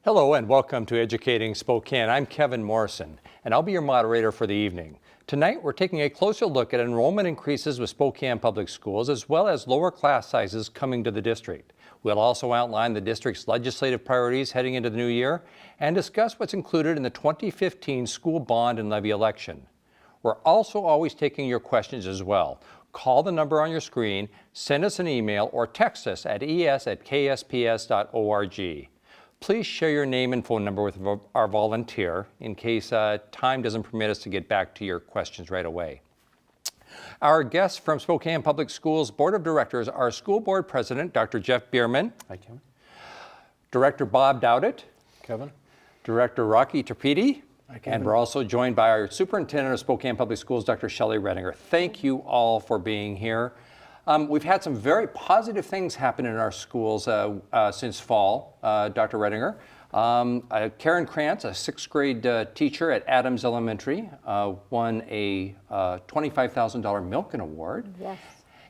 Hello and welcome to Educating Spokane. I'm Kevin Morrison and I'll be your moderator for the evening. Tonight we're taking a closer look at enrollment increases with Spokane Public Schools as well as lower class sizes coming to the district. We'll also outline the district's legislative priorities heading into the new year and discuss what's included in the 2015 school bond and levy election. We're also always taking your questions as well. Call the number on your screen, send us an email, or text us at es@ksps.org. Please share your name and phone number with our volunteer in case time doesn't permit us to get back to your questions right away. Our guests from Spokane Public Schools Board of Directors are School Board President Dr. Jeff Bierman. Hi, Kevin. Director Bob Douthitt. Kevin. Director Rocky Treppiedi. Hi, Kevin. And we're also joined by our Superintendent of Spokane Public Schools, Dr. Shelley Redinger. Thank you all for being here. We've had some very positive things happen in our schools since fall, Dr. Redinger. Karen Krantz, a sixth grade teacher at Adams Elementary, won a $25,000 Milken Award. Yes.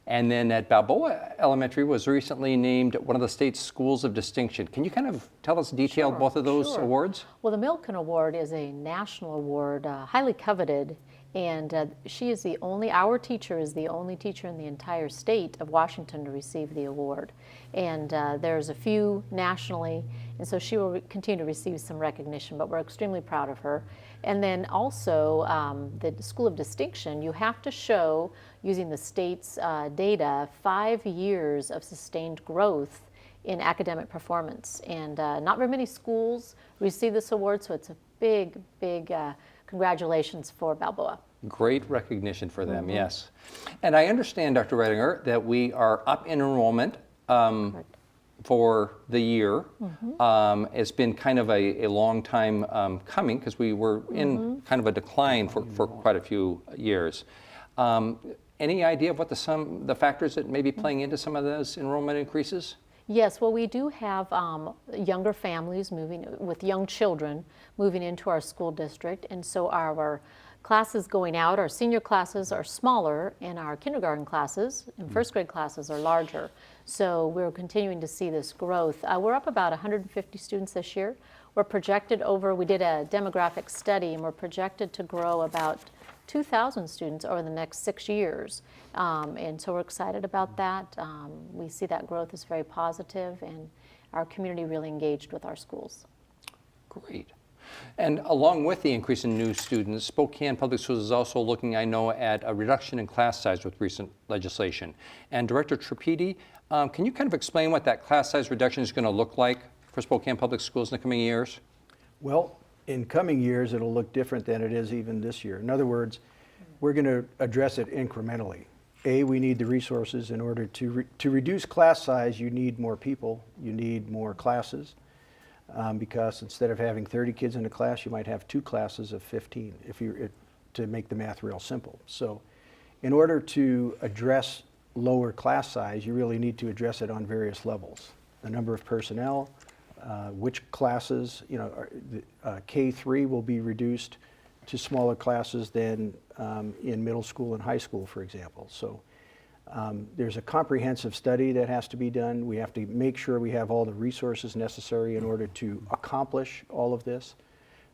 And then at Balboa Elementary was recently named one of the state's schools of distinction. Can you kind of tell us detailed both of those awards? Well, the Milken Award is a national award, highly coveted, and she is the only, our teacher is the only teacher in the entire state of Washington to receive the award. And there's a few nationally, and so she will continue to receive some recognition, but we're extremely proud of her. And then also the School of Distinction, you have to show, using the state's data, 5 years of sustained growth in academic performance. And not very many schools receive this award, so it's a big, big congratulations for Balboa. Great recognition for them, yes. And I understand, Dr. Redinger, that we are up in enrollment for the year. It's been kind of a long time coming because we were in kind of a decline for quite a few years. Any idea of what the factors that may be playing into some of those enrollment increases? Yes, well, we do have younger families moving with young children moving into our school district, and so our classes going out, our senior classes are smaller, and our kindergarten classes and first grade classes are larger. So we're continuing to see this growth. We're up about 150 students this year. We're projected over, we did a demographic study, and we're projected to grow about 2,000 students over the next 6 years. And so we're excited about that. We see that growth is very positive, and our community really engaged with our schools. Great. And along with the increase in new students, Spokane Public Schools is also looking, I know, at a reduction in class size with recent legislation. And Director Treppiedi, can you kind of explain what that class size reduction is going to look like for Spokane Public Schools in the coming years? Well, in coming years, it'll look different than it is even this year. In other words, we're going to address it incrementally. We need the resources in order to reduce class size. You need more people, you need more classes, because instead of having 30 kids in a class, you might have 2 classes of 15 to make the math real simple. So in order to address lower class size, you really need to address it on various levels. The number of personnel, which classes, K-3 will be reduced to smaller classes than in middle school and high school, for example. So there's a comprehensive study that has to be done. We have to make sure we have all the resources necessary in order to accomplish all of this.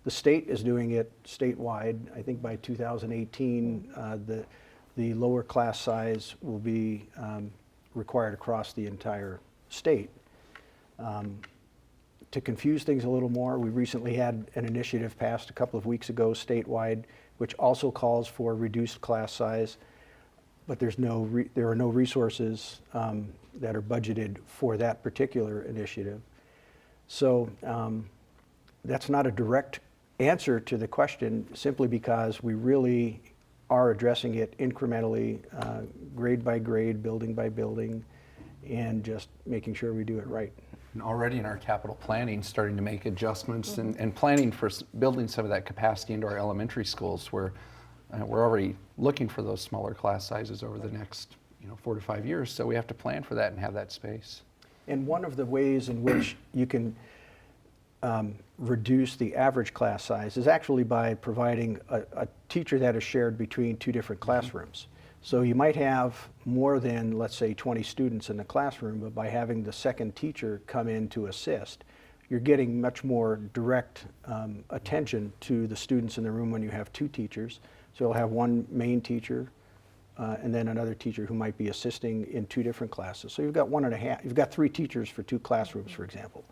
The state is doing it statewide. I think by 2018, the lower class size will be required across the entire state. To confuse things a little more, we recently had an initiative passed a couple of weeks ago statewide, which also calls for reduced class size, but there are no resources that are budgeted for that particular initiative. So that's not a direct answer to the question, simply because we really are addressing it incrementally, grade by grade, building by building, and just making sure we do it right. And already in our capital planning, starting to make adjustments and planning for building some of that capacity into our elementary schools, where we're already looking for those smaller class sizes over the next 4 to 5 years. So we have to plan for that and have that space. And one of the ways in which you can reduce the average class size is actually by providing a teacher that is shared between 2 different classrooms. So you might have more than, let's say, 20 students in the classroom, but by having the second teacher come in to assist, you're getting much more direct attention to the students in the room when you have two teachers. So you'll have one main teacher and then another teacher who might be assisting in two different classes. So you've got you've got 3 teachers for 2 classrooms, for example.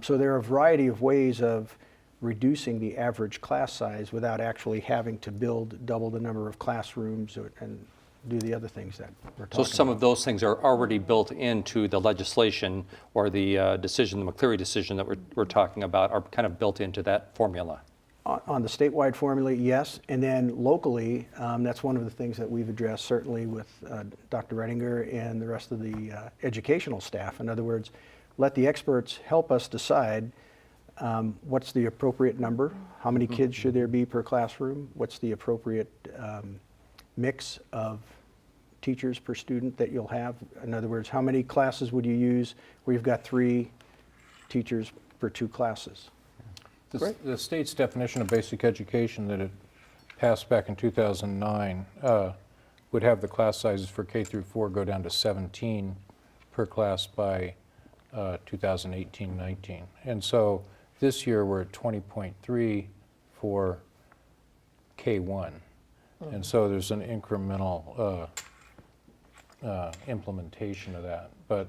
So there are a variety of ways of reducing the average class size without actually having to build double the number of classrooms and do the other things that we're talking So some about. of those things are already built into the legislation or the decision, the McCleary decision that we're talking about are kind of built into that formula. On the statewide formula, yes, and then locally, that's one of the things that we've addressed certainly with Dr. Redinger and the rest of the educational staff. In other words, let the experts help us decide what's the appropriate number, how many kids should there be per classroom, what's the appropriate mix of teachers per student that you'll have. In other words, how many classes would you use where you've got 3 teachers per 2 classes? The state's definition of basic education that it passed back in 2009 would have the class sizes for K through 4 go down to 17 per class by 2018-19. And so this year we're at 20.3 for K1. And so there's an incremental implementation of that. But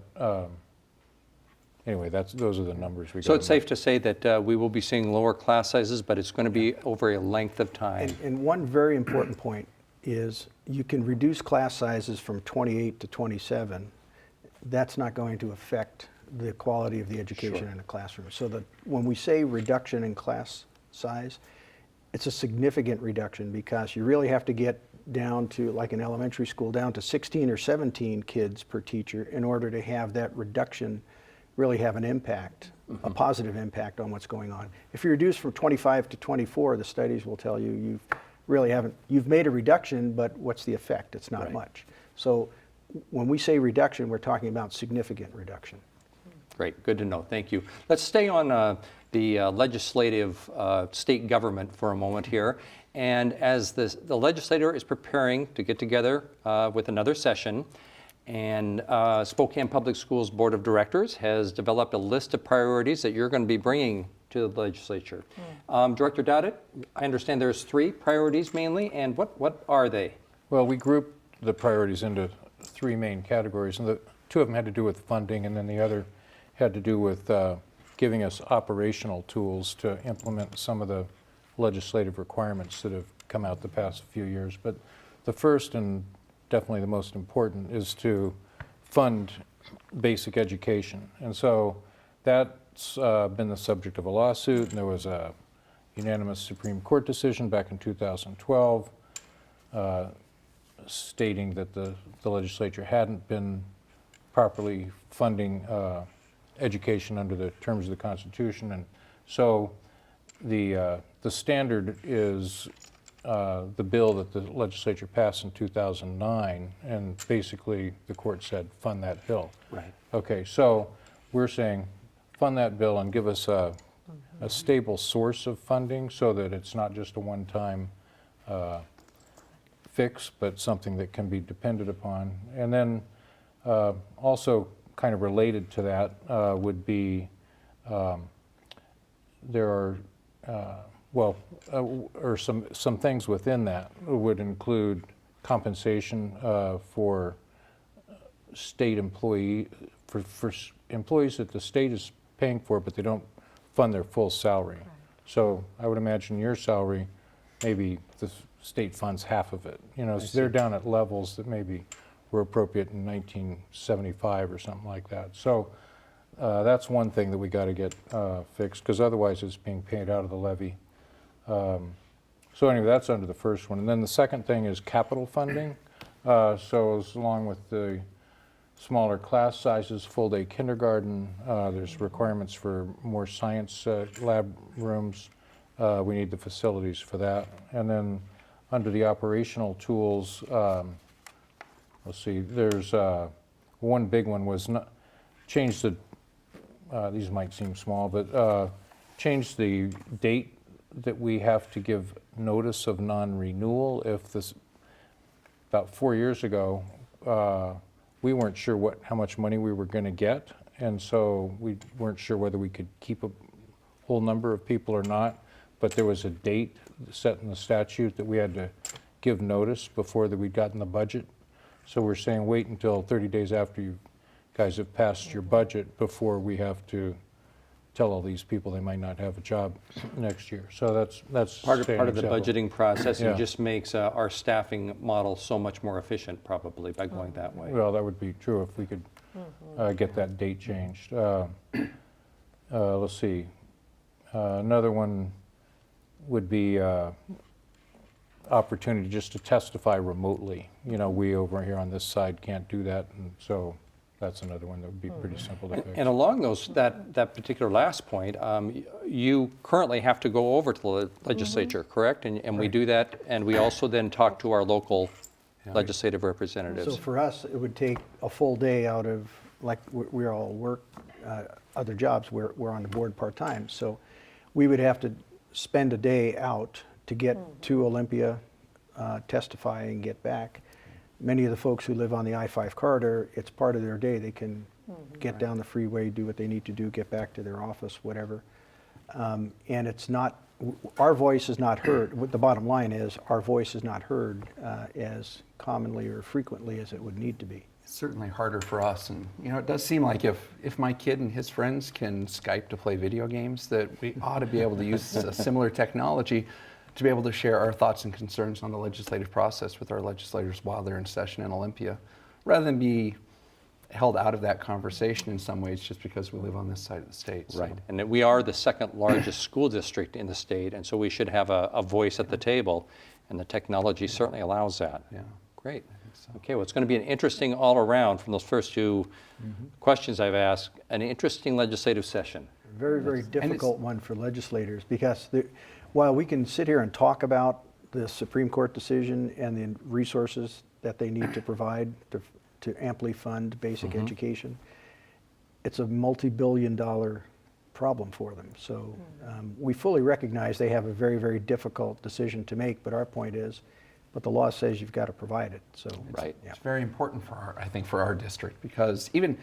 anyway, those are the numbers we got. So it's safe to say that we will be seeing lower class sizes, but it's going to be over a length of time. And one very important point is you can reduce class sizes from 28 to 27. That's not going to affect the quality of the education in the classroom. So that when we say reduction in class size, it's a significant reduction because you really have to get down to, like in elementary school, down to 16 or 17 kids per teacher in order to have that reduction really have an impact, a positive impact on what's going on. If you reduce from 25 to 24, the studies will tell you you've made a reduction, but what's the effect? It's not much. So when we say reduction, we're talking about significant reduction. Great, good to know, thank you. Let's stay on the legislative state government for a moment here. And as the legislature is preparing to get together with another session, and Spokane Public Schools Board of Directors has developed a list of priorities that you're going to be bringing to the legislature. Director Douthitt, I understand there's 3 priorities mainly, and what are they? Well, we grouped the priorities into 3 main categories, and the 2 of them had to do with funding, and then the other had to do with giving us operational tools to implement some of the legislative requirements that have come out the past few years. But the first and definitely the most important is to fund basic education. And so that's been the subject of a lawsuit, and there was a unanimous Supreme Court decision back in 2012 stating that the legislature hadn't been properly funding education under the terms of the Constitution. And so the standard is the bill that the legislature passed in 2009, and basically the court said fund that bill. Right. Okay, so we're saying fund that bill and give us a stable source of funding so that it's not just a one-time fix, but something that can be depended upon. And then also kind of related to that would be there are or some things within that would include compensation for state employees that the state is paying for, but they don't fund their full salary. Right. So I would imagine your salary, maybe the state funds half of it. You know, so they're down at levels that maybe were appropriate in 1975 or something like that. So that's one thing that we got to get fixed, because otherwise it's being paid out of the levy. So anyway, that's under the first one. And then the second thing is capital funding. So as along with the smaller class sizes, full-day kindergarten, there's requirements for more science lab rooms. We need the facilities for that. And then under the operational tools, let's see, there's one big one was change the, these might seem small, but change the date that we have to give notice of non-renewal. If this, about 4 years ago, we weren't sure how much money we were going to get, and so we weren't sure whether we could keep a whole number of people or not, but there was a date set in the statute that we had to give notice before that we'd gotten the budget. So we're saying wait until 30 days after you guys have passed your budget before we have to tell all these people they might not have a job next year. So that's Part staying of the acceptable. budgeting process, and Yeah. just makes our staffing model so much more efficient probably by going that way. Well, that would be true if we could get that date changed. Let's see. Another one would be opportunity just to testify remotely. You know, we over here on this side can't do that, and so that's another one that would be pretty simple to fix. And along that particular last point, you currently have to go over to the legislature, correct? And we do that, and we also then talk to our local legislative representatives. So for us, it would take a full day out of, like, we all work other jobs, we're on the board part-time, so we would have to spend a day out to get to Olympia, testify and get back. Many of the folks who live on the I-5 corridor, it's part of their day. They can get down the freeway, do what they need to do, get back to their office, whatever. And it's not, our voice is not heard. What the bottom line is, our voice is not heard as commonly or frequently as it would need to be. It's certainly harder for us, and you know, it does seem like if my kid and his friends can Skype to play video games, that we ought to be able to use a similar technology to be able to share our thoughts and concerns on the legislative process with our legislators while they're in session in Olympia, rather than be held out of that conversation in some ways just because we live on this side of the state. So. Right, and that we are the second largest school district in the state, and so we should have a voice at the table, and the technology certainly allows that. Yeah. Great. So. Okay, well, it's going to be an interesting all around from those first two questions I've asked, an interesting legislative session. Very, very difficult one for legislators, because while we can sit here and talk about the Supreme Court decision and the resources that they need to provide to amply fund basic education, it's a multi-billion-dollar problem for them. So we fully recognize they have a very, very difficult decision to make, but our point is, but the law says you've got to provide it. So Right. yeah. It's very important for I think for our district, because even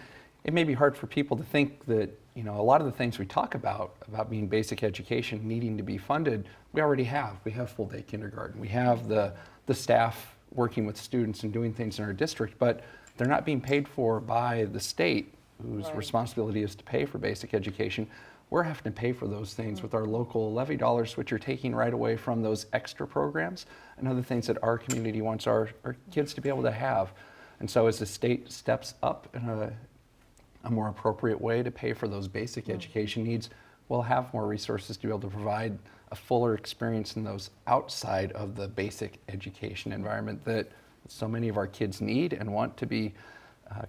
it may be hard for people to think that, you know, a lot of the things we talk about being basic education needing to be funded, we already have. We have full day kindergarten. We have the staff working with students and doing things in our district, but they're not being paid for by the state, whose responsibility is to pay for basic education. We're having to pay for those things with our local levy dollars, which are taking right away from those extra programs and other things that our community wants our kids to be able to have. And so as the state steps up in a more appropriate way to pay for those basic education needs, we'll have more resources to be able to provide a fuller experience in those outside of the basic education environment that so many of our kids need and want to be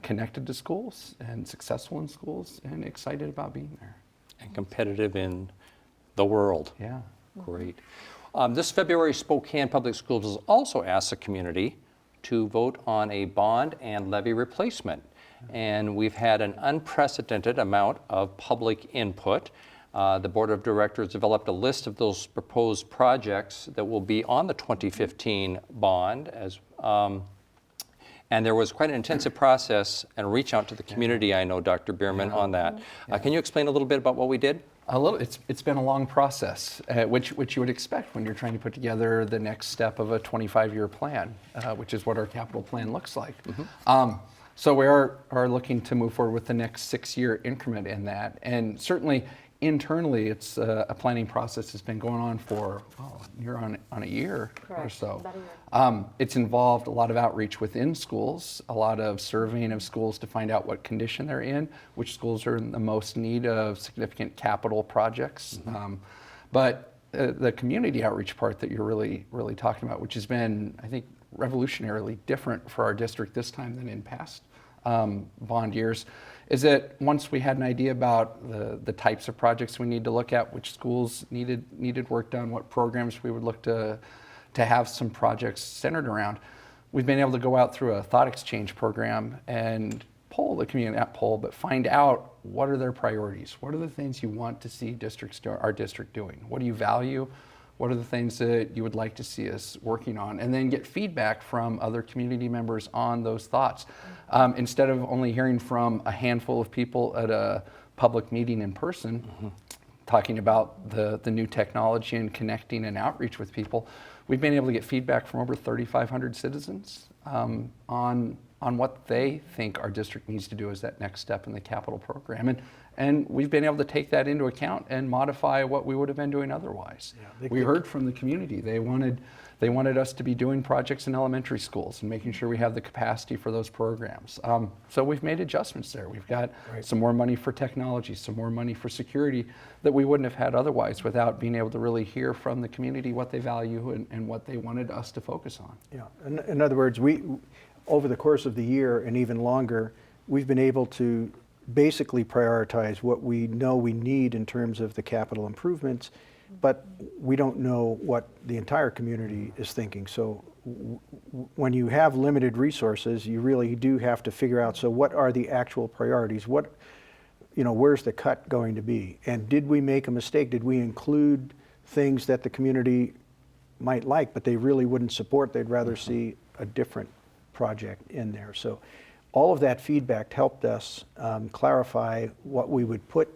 connected to schools and successful in schools and excited about being there. And competitive in the world. Yeah. Great. This February, Spokane Public Schools has also asked the community to vote on a bond and levy replacement. And we've had an unprecedented amount of public input. The Board of Directors developed a list of those proposed projects that will be on the 2015 bond, and there was quite an intensive process and reach out to the community, I know, Dr. Bierman, on that. Can you explain a little bit about what we did? A little. It's been a long process, which you would expect when you're trying to put together the next step of a 25-year plan, which is what our capital plan looks like. So we are looking to move forward with the next 6-year increment in that, and certainly internally, it's a planning process that's been going on for near on a year or so. About a year. It's involved a lot of outreach within schools, a lot of surveying of schools to find out what condition they're in, which schools are in the most need of significant capital projects. But the community outreach part that you're really talking about, which has been, I think, revolutionarily different for our district this time than in past bond years, is that once we had an idea about the types of projects we need to look at, which schools needed work done, what programs we would look to have some projects centered around, we've been able to go out through a thought exchange program and poll the community, not poll, but find out what are their priorities, what are the things you want to see our district doing, what do you value, What are the things that you would like to see us working on? And then get feedback from other community members on those thoughts. Instead of only hearing from a handful of people at a public meeting in person, talking about the new technology and connecting and outreach with people, we've been able to get feedback from over 3,500 citizens on what they think our district needs to do as that next step in the capital program. And we've been able to take that into account and modify what we would have been doing otherwise. Yeah, we heard from the community. They wanted us to be doing projects in elementary schools and making sure we have the capacity for those programs. So we've made adjustments there. We've got some more money for technology, some more money for security that we wouldn't have had otherwise without being able to really hear from the community what they value and what they wanted us to focus on. Yeah, in other words, we, over the course of the year and even longer, we've been able to basically prioritize what we know we need in terms of the capital improvements, but we don't know what the entire community is thinking. So when you have limited resources, you really do have to figure out, so what are the actual priorities? What, where's the cut going to be? And did we make a mistake? Did we include things that the community might like, but they really wouldn't support? They'd rather see a different project in there. So all of that feedback helped us clarify what we would put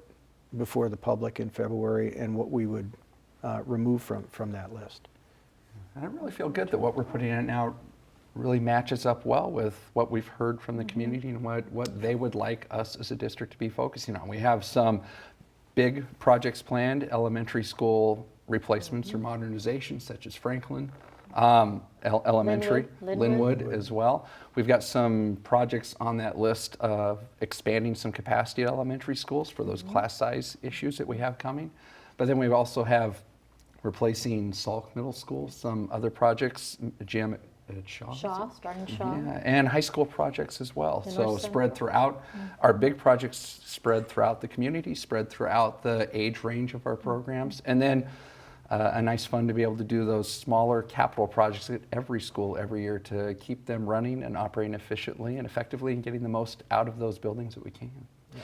before the public in February and what we would remove from that list. And I really feel good that what we're putting in now really matches up well with what we've heard from the community and what they would like us as a district to be focusing on. We have some big projects planned, elementary school replacements or modernizations such as Franklin, elementary, Linwood as well. We've got some projects on that list of expanding some capacity at elementary schools for those class size issues that we have coming. But then we also have replacing Salk Middle School, some other projects, gym at Shaw. Starting Shaw. Yeah, and high school projects as well. The So North spread throughout, our big projects spread throughout the community, spread throughout the age range of our programs. And then a nice fun to be able to do those smaller capital projects at every school every year to keep them running and operating efficiently and effectively and getting the most out of those buildings that we can.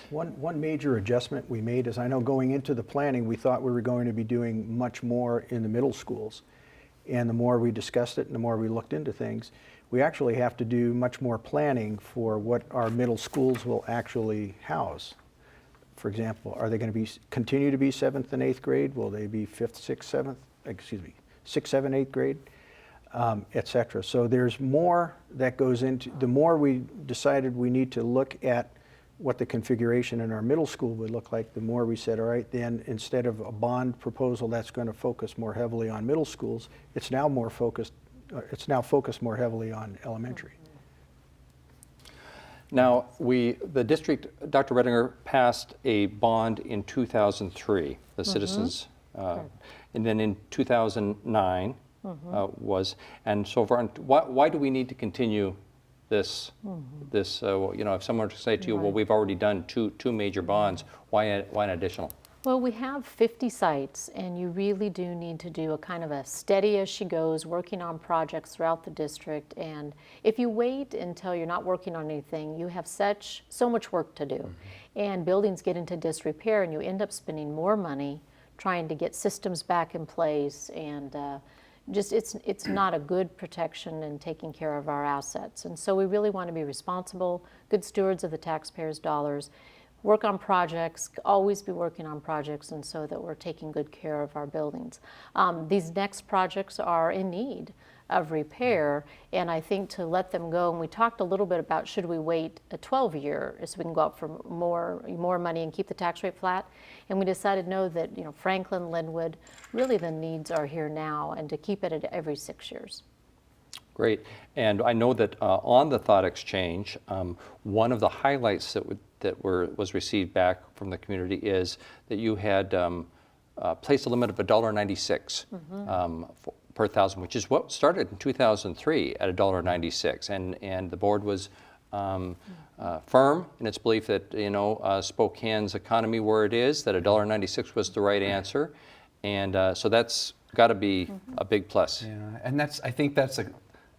One major adjustment we made is, I know going into the planning, we thought we were going to be doing much more in the middle schools. And the more we discussed it and the more we looked into things, we actually have to do much more planning for what our middle schools will actually house. For example, are they going to continue to be 7th and 8th grade? Will they be 5th, 6th, 7th, 6th, 7th, 8th grade, et cetera. So there's more that goes into, the more we decided we need to look at what the configuration in our middle school would look like, the more we said, all right, then instead of a bond proposal that's going to focus more heavily on middle schools, it's now focused more heavily on elementary. Now, the district, Dr. Redinger passed a bond in 2003, the citizens, and then in 2009 and so far. Why do we need to continue this? If someone were to say to you, well, we've already done two major bonds, why an additional? Well, we have 50 sites, and you really do need to do a kind of a steady as she goes, working on projects throughout the district. And if you wait until you're not working on anything, you have so much work to do. And buildings get into disrepair, and you end up spending more money trying to get systems back in place. And it's not a good protection in taking care of our assets. And so we really want to be responsible, good stewards of the taxpayers' dollars. Work on projects, always be working on projects, and so that we're taking good care of our buildings. These next projects are in need of repair, and I think to let them go, and we talked a little bit about should we wait a 12-year so we can go out for more money and keep the tax rate flat, and we decided no, that Franklin, Linwood, really the needs are here now, and to keep it at every 6 years. Great, and I know that on the thought exchange, one of the highlights that was received back from the community is that you had placed a limit of $1.96 per thousand, which is what started in 2003 at $1.96, and the board was firm in its belief that Spokane's economy where it is, that $1.96 was the right answer, and so that's got to be a big plus. Yeah, and I think that's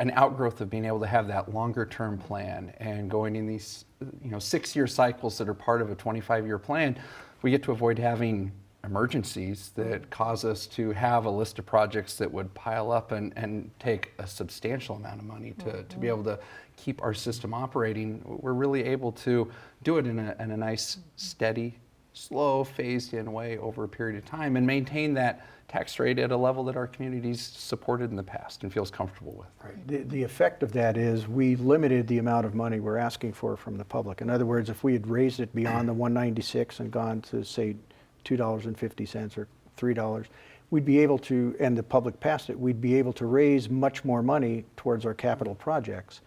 an outgrowth of being able to have that longer term plan and going in these 6-year cycles that are part of a 25-year plan. We get to avoid having emergencies that cause us to have a list of projects that would pile up and take a substantial amount of money to be able to keep our system operating, we're really able to do it in a nice, steady, slow, phased-in way over a period of time and maintain that tax rate at a level that our community's supported in the past and feels comfortable with. Right. The effect of that is we limited the amount of money we're asking for from the public. In other words, if we had raised it beyond the 196 and gone to, say, $2.50 or $3, we'd be able to, and the public passed it, we'd be able to raise much more money towards our capital projects.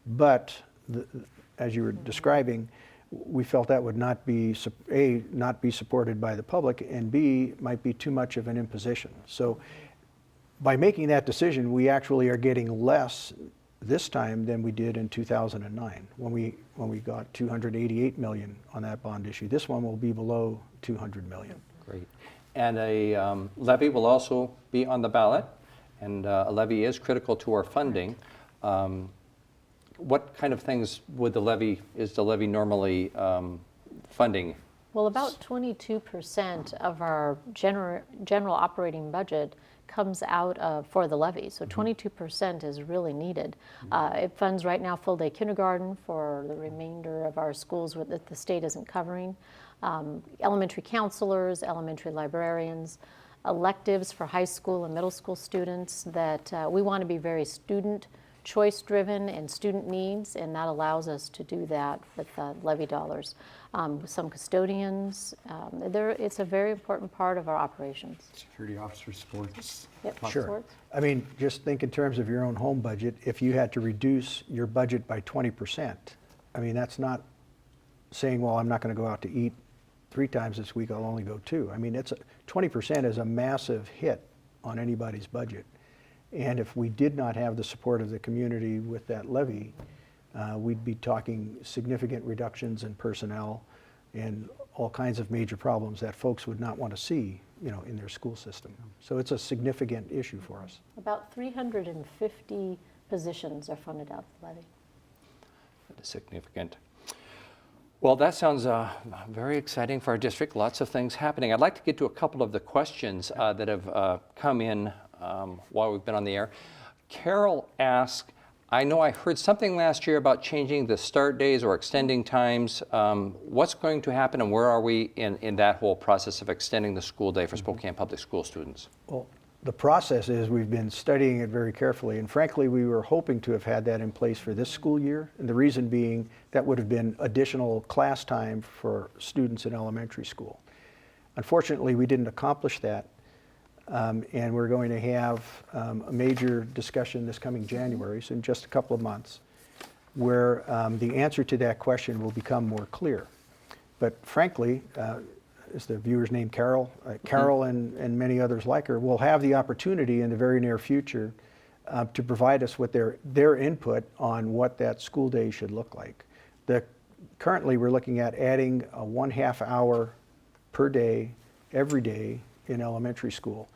But as you were describing, we felt that would not be, A, not be supported by the public, and B, might be too much of an imposition. So by making that decision, we actually are getting less this time than we did in 2009 when we got 288 million on that bond issue. This one will be below 200 million. Great. And a levy will also be on the ballot, and a levy is critical to our funding. What kind of things would is the levy normally funding? Well, about 22% of our general operating budget comes out for the levy. So 22% is really needed. It funds right now full-day kindergarten for the remainder of our schools that the state isn't covering, elementary counselors, elementary librarians, electives for high school and middle school students that we want to be very student choice driven and student needs, and that allows us to do that with levy dollars. Some custodians, it's a very important part of our operations. Security officer sports. Yep, Sure. sports. I mean, just think in terms of your own home budget. If you had to reduce your budget by 20%, I mean, that's not saying, well, I'm not going to go out to eat 3 times this week, I'll only go 2. I mean, 20% is a massive hit on anybody's budget. And if we did not have the support of the community with that levy, we'd be talking significant reductions in personnel and all kinds of major problems that folks would not want to see, in their school system. So it's a significant issue for us. About 350 positions are funded out of the levy. That is significant. Well, that sounds very exciting for our district. Lots of things happening. I'd like to get to a couple of the questions that have come in while we've been on the air. Carol asked, I know I heard something last year about changing the start days or extending times. What's going to happen, and where are we in that whole process of extending the school day for Spokane Public School students? Well, the process is we've been studying it very carefully, and frankly, we were hoping to have had that in place for this school year, and the reason being that would have been additional class time for students in elementary school. Unfortunately, we didn't accomplish that. And we're going to have a major discussion this coming January, so in just a couple of months, where the answer to that question will become more clear. But frankly, is the viewer's name Carol? Carol and many others like her will have the opportunity in the very near future to provide us with their input on what that school day should look like. Currently, we're looking at adding a 1/2 hour per day, every day in elementary school.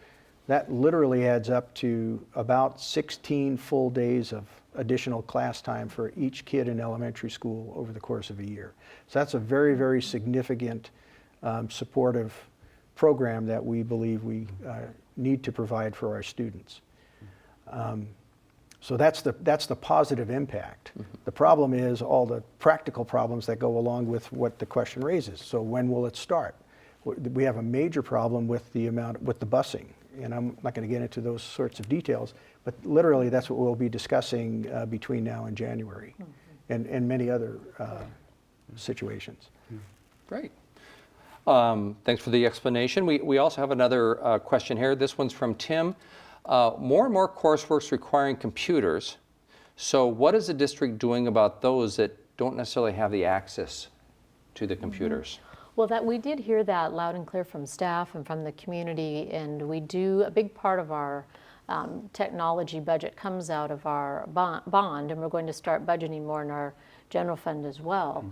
That literally adds up to about 16 full days of additional class time for each kid in elementary school over the course of a year. So that's a very, very significant supportive program that we believe we need to provide for our students. So that's the positive impact. The problem is all the practical problems that go along with what the question raises. So when will it start? We have a major problem with the busing, and I'm not going to get into those sorts of details, but literally that's what we'll be discussing between now and January, and many other situations. Great. Thanks for the explanation. We also have another question here. This one's from Tim. More and more coursework's requiring computers. So what is the district doing about those that don't necessarily have the access to the computers? Well, we did hear that loud and clear from staff and from the community, and a big part of our technology budget comes out of our bond, and we're going to start budgeting more in our general fund as well.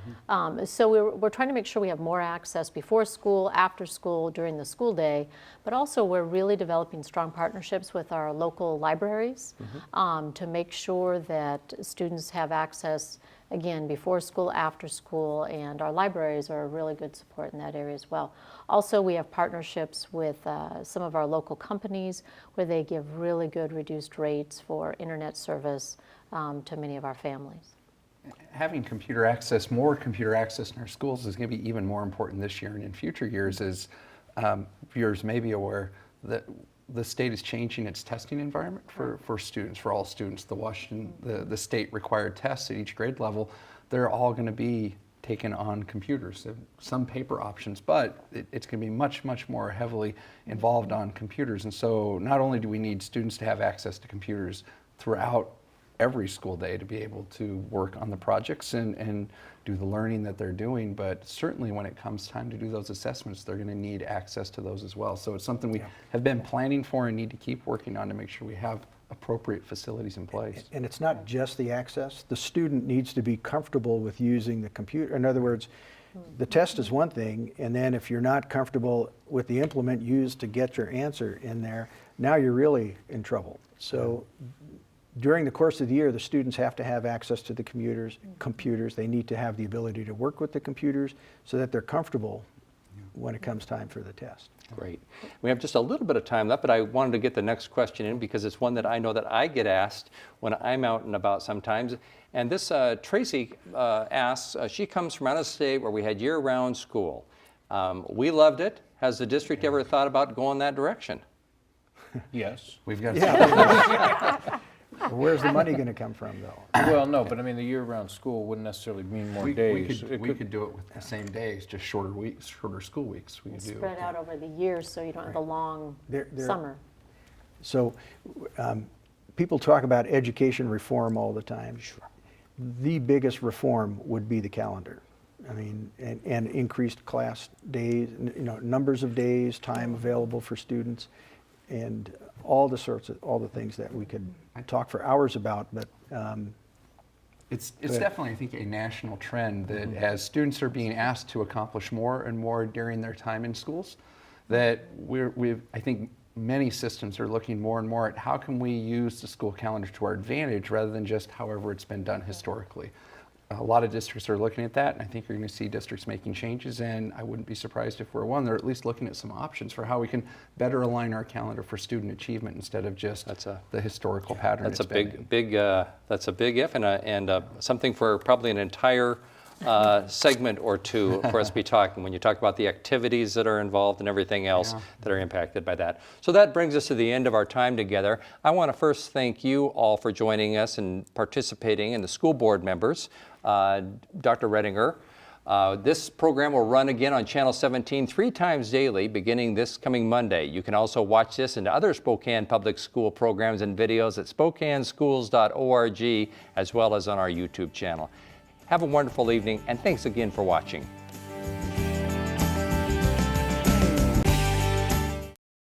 So we're trying to make sure we have more access before school, after school, during the school day, but also we're really developing strong partnerships with our local libraries to make sure that students have access again, before school, after school, and our libraries are a really good support in that area as well. Also, we have partnerships with some of our local companies where they give really good reduced rates for internet service to many of our families. Having computer access, more computer access in our schools is going to be even more important this year and in future years. As viewers may be aware, that the state is changing its testing environment for students, for all students. The state required tests at each grade level, they're all going to be taken on computers. Some paper options, but it's going to be much, much more heavily involved on computers. And so not only do we need students to have access to computers throughout every school day to be able to work on the projects and do the learning that they're doing, but certainly when it comes time to do those assessments, they're going to need access to those as well. So it's something we have been planning for and need to keep working on to make sure we have appropriate facilities in place. And it's not just the access. The student needs to be comfortable with using the computer. In other words, the test is one thing, and then if you're not comfortable with the implement used to get your answer in there, now you're really in trouble. So during the course of the year, the students have to have access to the computers. They need to have the ability to work with the computers so that they're comfortable when it comes time for the test. Great. We have just a little bit of time left, but I wanted to get the next question in because it's one that I know that I get asked when I'm out and about sometimes. And this Tracy asks, she comes from out of state where we had year-round school. We loved it. Has the district ever thought about going that direction? Yes. We've got Where's the money going to come from, though? Well, no, but I mean, the year-round school wouldn't necessarily mean more we days. could do it with the same days, just shorter weeks, shorter school weeks. We could do Spread out over the years so you don't have the long There- summer. So people talk about education reform all the time. Sure. The biggest reform would be the calendar. I mean, and increased class days, numbers of days, time available for students, and all the things that we could talk for hours about, but it's definitely, I think, a national trend that as students are being asked to accomplish more and more during their time in schools, that I think many systems are looking more and more at how can we use the school calendar to our advantage rather than just however it's been done historically. A lot of districts are looking at that, and I think you're going to see districts making changes, and I wouldn't be surprised if we're one. They're at least looking at some options for how we can better align our calendar for student achievement instead of just the historical pattern. That's a big that's a big if and something for probably an entire segment or two for us to be talking when you talk about the activities that are involved and everything else that are impacted by that. So that brings us to the end of our time together. I want to first thank you all for joining us and participating, and the school board members. Dr. Redinger. This program will run again on Channel 17 3 times daily beginning this coming Monday. You can also watch this and other Spokane Public School programs and videos at spokaneschools.org as well as on our YouTube channel. Have a wonderful evening, and thanks again for watching.